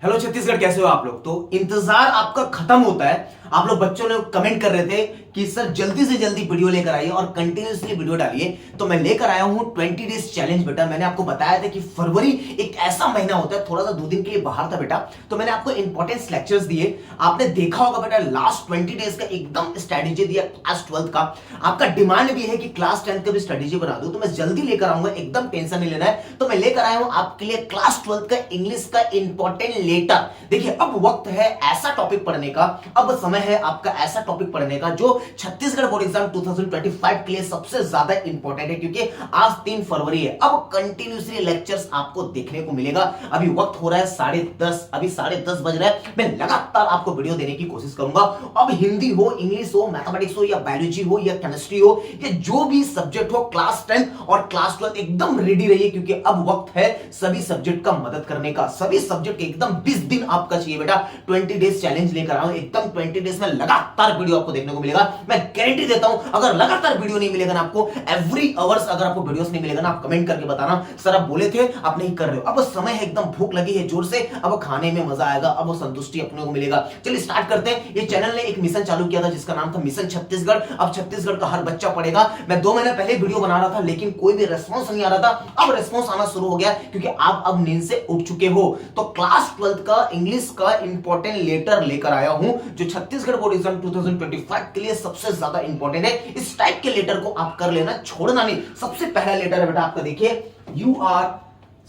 Hello Chhattisgarh, कैसे हो आप लोग। तो इंतजार आपका खत्म होता है। आप लोग बच्चों ने कमेंट कर रहे थे कि सर जल्दी से जल्दी वीडियो लेकर आइए और कंटिन्यूअसली वीडियो डालिए। तो मैं लेकर आया हूं 20 डेज चैलेंज। बेटा मैंने आपको बताया था कि फरवरी एक ऐसा महीना होता है, थोड़ा सा 2 दिन के लिए बाहर था बेटा, तो मैंने आपको इंपॉर्टेंस लेक्चर्स दिए। आपने देखा होगा बेटा लास्ट 20 डेज का एकदम स्ट्रेटेजी दिया क्लास 12 का। आपका डिमांड भी है कि क्लास 10 का भी स्ट्रेटेजी बना दो, तो मैं जल्दी लेकर आऊंगा, एकदम टेंशन नहीं लेना है। तो मैं लेकर आया हूं आपके लिए क्लास 12 का इंग्लिश का इंपॉर्टेंट लेटर। देखिए अब वक्त है ऐसा टॉपिक पढ़ने का, अब समय है आपका ऐसा टॉपिक पढ़ने का जो छत्तीसगढ़ बोर्ड एग्जाम 2025 के लिए सबसे ज्यादा इंपॉर्टेंट है, क्योंकि आज 3 फरवरी है। अब कंटिन्यूसली लेक्चर्स आपको देखने को मिलेगा। अभी वक्त हो रहा है 10:30, अभी 10:30 बज रहा है। मैं लगातार आपको वीडियो देने की कोशिश करूंगा। अब हिंदी हो, इंग्लिश हो, मैथमेटिक्स हो या बायोलॉजी हो या केमिस्ट्री हो या जो भी सब्जेक्ट हो, क्लास 10 और क्लास 12 एकदम रेडी रहिए, क्योंकि अब वक्त है सभी सब्जेक्ट का मदद करने का। सभी सब्जेक्ट एकदम 20 दिन आपका चाहिए बेटा। 20 डेज चैलेंज लेकर आया हूं, एकदम 20 डेज में लगातार वीडियो आपको देखने को मिलेगा। मैं गारंटी देता हूं, अगर लगातार वीडियो नहीं मिलेगा ना आपको, एवरी आवर्स अगर आपको वीडियोस नहीं मिलेगा ना, आप कमेंट करके बताना सर आप बोले थे आप नहीं कर रहे हो। अब समय है, एकदम भूख लगी है जोर से, अब खाने में मजा आएगा, अब वो संतुष्टि अपने को मिलेगा। चलिए स्टार्ट करते हैं। ये चैनल ने एक मिशन चालू किया था जिसका नाम था मिशन छत्तीसगढ़। अब छत्तीसगढ़ का हर बच्चा पढ़ेगा। मैं 2 महीने पहले वीडियो बना रहा था लेकिन कोई भी रेस्पॉन्स नहीं आ रहा था। अब रेस्पॉन्स आना शुरू हो गया क्योंकि आप अब नींद से उठ चुके हो। तो क्लास 12 का इंग्लिश का इंपॉर्टेंट लेटर लेकर आया हूं जो छत्तीसगढ़ बोर्ड एग्जाम 2025 के लिए सबसे ज्यादा इंपॉर्टेंट है। इस टाइप के लेटर को आप कर लेना, छोड़ना नहीं। सबसे पहला लेटर है बेटा आपका, देखिए यू आर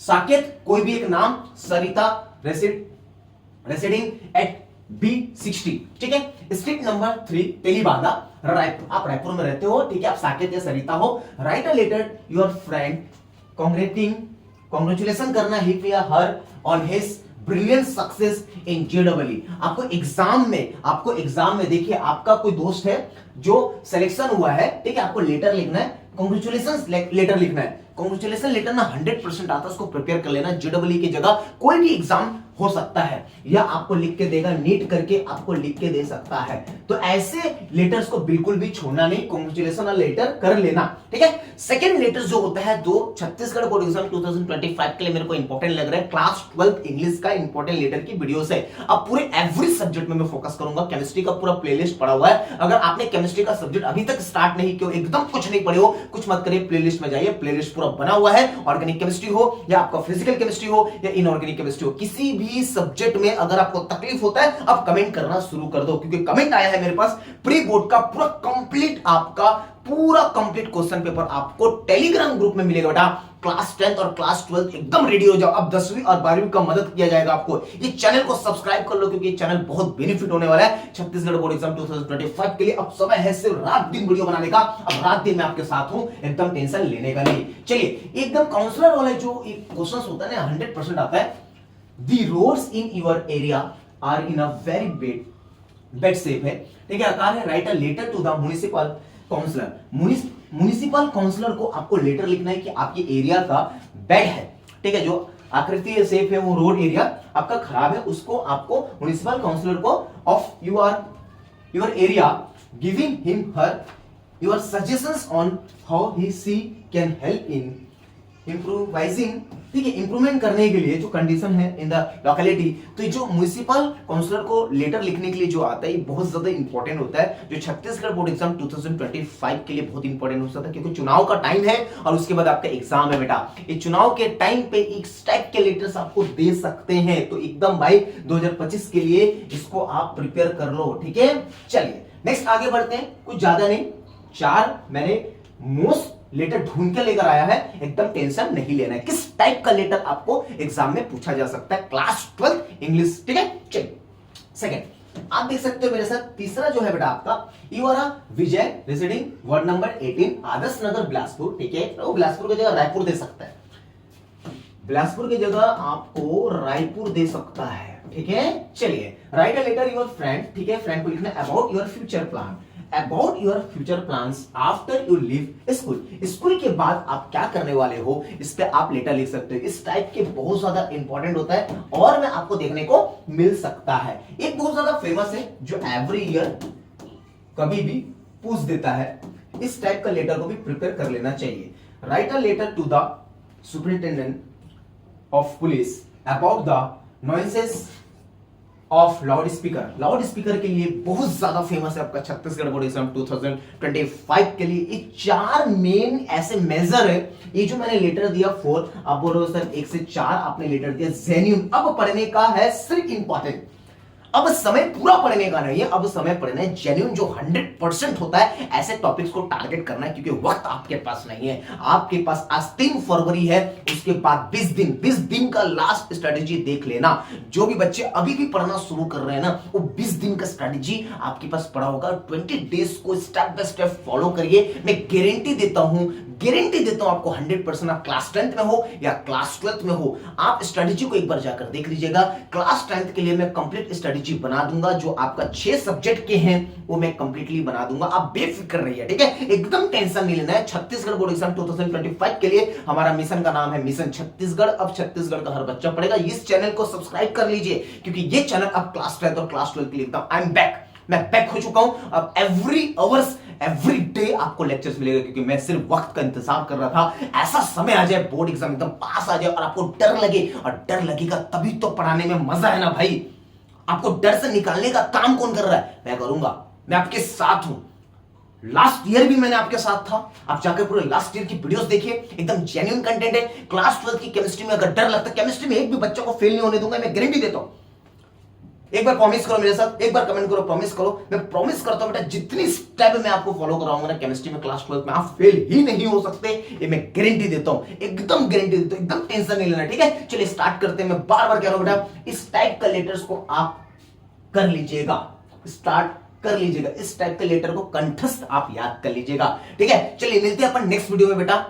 साकेत, कोई भी एक नाम, सरिता, रेसिडिंग एट B60, ठीक है। Street number 3 Telibandha, Raipur. आप रायपुर में रहते हो, ठीक है। आप साकेत या सरिता हो। Write a letter your friend congratulation करना हिम या her on his brilliant success in JEE। आपको एग्जाम में देखिए आपका कोई दोस्त है जो सिलेक्शन हुआ है, ठीक है। आपको लेटर लिखना है, कांग्रेचुलेशन लेटर लिखना है। कांग्रेचुलेशन लेटर ना 100% आता है, उसको प्रिपेयर कर लेना। JEE की जगह कोई भी एग्जाम हो सकता है, या आपको लिख के देगा, नीट करके आपको लिख के दे सकता है। तो ऐसे लेटर्स को बिल्कुल भी छोड़ना नहीं, कांग्रेचुलेशन लेटर कर लेना, ठीक है। सेकंड लेटर जो होता है, जो छत्तीसगढ़ बोर्ड एग्जाम 2025 के लिए मेरे को इंपॉर्टेंट लग रहा है, क्लास 12 इंग्लिश का इंपॉर्टेंट लेटर की वीडियोस है। अब पूरे एवरी सब्जेक्ट में मैं फोकस करूंगा। केमिस्ट्री का पूरा प्लेलिस्ट पड़ा हुआ है। अगर आपने केमिस्ट्री का सब्जेक्ट अभी तक स्टार्ट नहीं किया, एकदम कुछ नहीं पढ़े हो, कुछ मत करिए, प्लेलिस्ट में जाइए, प्लेलिस्ट पूरा बना हुआ है। ऑर्गेनिक केमिस्ट्री हो या आपका फिजिकल केमिस्ट्री हो या इनऑर्गेनिक केमिस्ट्री हो, किसी भी सब्जेक्ट में अगर आपको तकलीफ होता है, अब कमेंट करना शुरू कर दो, क्योंकि कमेंट आया है मेरे पास प्री बोर्ड का पूरा कंप्लीट, आपका पूरा कंप्लीट क्वेश्चन पेपर आपको टेलीग्राम ग्रुप में मिलेगा बेटा। क्लास 10 और क्लास 12 एकदम रेडी हो जाओ। अब 10वीं और 12वीं का मदद किया जाएगा आपको। ये चैनल को सब्सक्राइब कर लो, क्योंकि ये चैनल बहुत बेनिफिट होने वाला है छत्तीसगढ़ बोर्ड एग्जाम 2025 के लिए। अब समय है सिर्फ रात दिन वीडियो बनाने का। अब रात दिन मैं आपके साथ हूं, एकदम टेंशन लेने का नहीं। चलिए एकदम काउंसलर वाला जो क्वेश्चन होता है ना, 100% आता है। The roads in your area are in a very bad shape है, ठीक है। आकार है, write a letter to the municipal councillor. Municipal councillor को आपको लेटर लिखना है कि आपके एरिया का बेड है, ठीक है, जो आकृति शेप है वो रोड एरिया आपका खराब है, उसको आपको म्युनिसिपल काउंसलर को of your area giving him her your suggestions on how he she can help in improvising, ठीक है, इंप्रूवमेंट करने के लिए जो कंडीशन है इन द लोकेलिटी। तो जो म्युनिसिपल काउंसलर को लेटर लिखने के लिए जो आता है, ये बहुत ज्यादा इंपॉर्टेंट होता है, जो छत्तीसगढ़ बोर्ड एग्जाम 2025 के लिए बहुत इंपॉर्टेंट हो सकता है, क्योंकि चुनाव का टाइम है और उसके बाद आपका एग्जाम है बेटा। ये चुनाव के टाइम पे इस टाइप के लेटर्स आपको दे सकते हैं, तो एकदम भाई 2025 के लिए इसको आप प्रिपेयर कर लो, ठीक है। चलिए नेक्स्ट आगे बढ़ते हैं। कुछ ज्यादा नहीं, 4 मैंने मोस्ट लेटर ढूंढ के लेकर आया है, एकदम टेंशन नहीं लेना है। किस टाइप का लेटर आपको एग्जाम में पूछा जा सकता है, क्लास 12 इंग्लिश, ठीक है। चलिए सेकंड आप देख सकते हो मेरे साथ। तीसरा जो है बेटा आपका, you are Vijay residing ward number 18 Adarsh Nagar Bilaspur, ठीक है। तो बिलासपुर की जगह रायपुर दे सकता है, बिलासपुर की जगह आपको रायपुर दे सकता है, ठीक है। चलिए write a letter your friend, ठीक है। फ्रेंड को लिखना about your future plan, about your future plans after you leave school. School के बाद आप क्या करने वाले हो, इस पे आप लेटर लिख सकते हो। इस टाइप के बहुत ज्यादा इंपॉर्टेंट होता है और मैं आपको देखने को मिल सकता है। एक बहुत ज्यादा फेमस है जो एवरी ईयर कभी भी पूछ देता है, इस टाइप का लेटर को भी प्रिपेयर कर लेना चाहिए। Write a letter to the superintendent of police about the noises of loud speaker के लिए बहुत ज्यादा फेमस है आपका छत्तीसगढ़ बोर्ड एग्जाम 2025 के लिए। ये 4 मेन ऐसे मेजर है। ये जो मैंने लेटर दिया 4, आप बोल रहे हो सर 1 से 4 आपने लेटर दिया जेन्युइन। अब पढ़ने का है सिर्फ इंपॉर्टेंट, अब समय पूरा पढ़ने का नहीं है, अब समय पढ़ना है जेन्युइन जो 100% होता है। ऐसे टॉपिक्स को टारगेट करना है क्योंकि वक्त आपके पास नहीं है। आपके पास आज 3 फरवरी है, उसके बाद 20 दिन का लास्ट स्ट्रेटेजी देख लेना। जो भी बच्चे अभी भी पढ़ना शुरू कर रहे हैं ना, वो 20 दिन का स्ट्रेटेजी आपके पास पड़ा होगा। 20 डेज को स्टेप बाय स्टेप फॉलो करिए। मैं गारंटी देता हूं आपको 100%। आप क्लास 10th में हो या क्लास 12th में हो, आप स्ट्रेटेजी को एक बार जाकर देख लीजिएगा। क्लास 10th के लिए मैं कंप्लीट स्ट्रेटेजी बना दूंगा, जो आपका 6 सब्जेक्ट के हैं वो मैं कंप्लीटली बना दूंगा। आप बेफिक्र रहिए, ठीक है, एकदम टेंशन नहीं लेना है। छत्तीसगढ़ बोर्ड एग्जाम 2025 के लिए हमारा मिशन का नाम है मिशन छत्तीसगढ़। अब छत्तीसगढ़ का हर बच्चा पढ़ेगा। इस चैनल को सब्सक्राइब कर लीजिए क्योंकि ये चैनल अब क्लास 10th और क्लास 12 के लिए एकदम आई एम बैक, मैं बैक हो चुका हूं। अब एवरी डे आपको लेक्चर्स मिलेगा क्योंकि मैं सिर्फ वक्त का इंतजार कर रहा था। ऐसा समय आ जाए, बोर्ड एग्जाम एकदम पास आ जाए और आपको डर लगे, और डर लगेगा तभी तो पढ़ाने में मजा है ना भाई। आपको डर से निकालने का काम कौन कर रहा है? मैं करूंगा, मैं आपके साथ हूं। लास्ट ईयर भी मैंने आपके साथ था। आप जाकर पूरे लास्ट ईयर की वीडियोस देखिए, एकदम जेन्युइन कंटेंट है। क्लास 12 की केमिस्ट्री में अगर डर लगता है, केमिस्ट्री में एक भी बच्चा को फेल नहीं होने दूंगा, मैं गारंटी देता हूं। एक बार प्रॉमिस करो मेरे साथ, एक बार कमेंट करो, प्रॉमिस करो। मैं प्रॉमिस करता हूं बेटा, जितनी स्टेप मैं आपको फॉलो कराऊंगा ना केमिस्ट्री में क्लास 12 में, आप फेल ही नहीं हो सकते। ये मैं गारंटी देता हूं, एकदम गारंटी देता हूं, एकदम टेंशन नहीं लेना, ठीक है। चलिए स्टार्ट करते हैं। मैं बार बार कह रहा हूं बेटा, इस टाइप का लेटर्स को आप कर लीजिएगा, स्टार्ट कर लीजिएगा। इस टाइप के लेटर को कंठस्थ आप याद कर लीजिएगा, ठीक है। चलिए मिलते हैं अपन नेक्स्ट वीडियो में बेटा।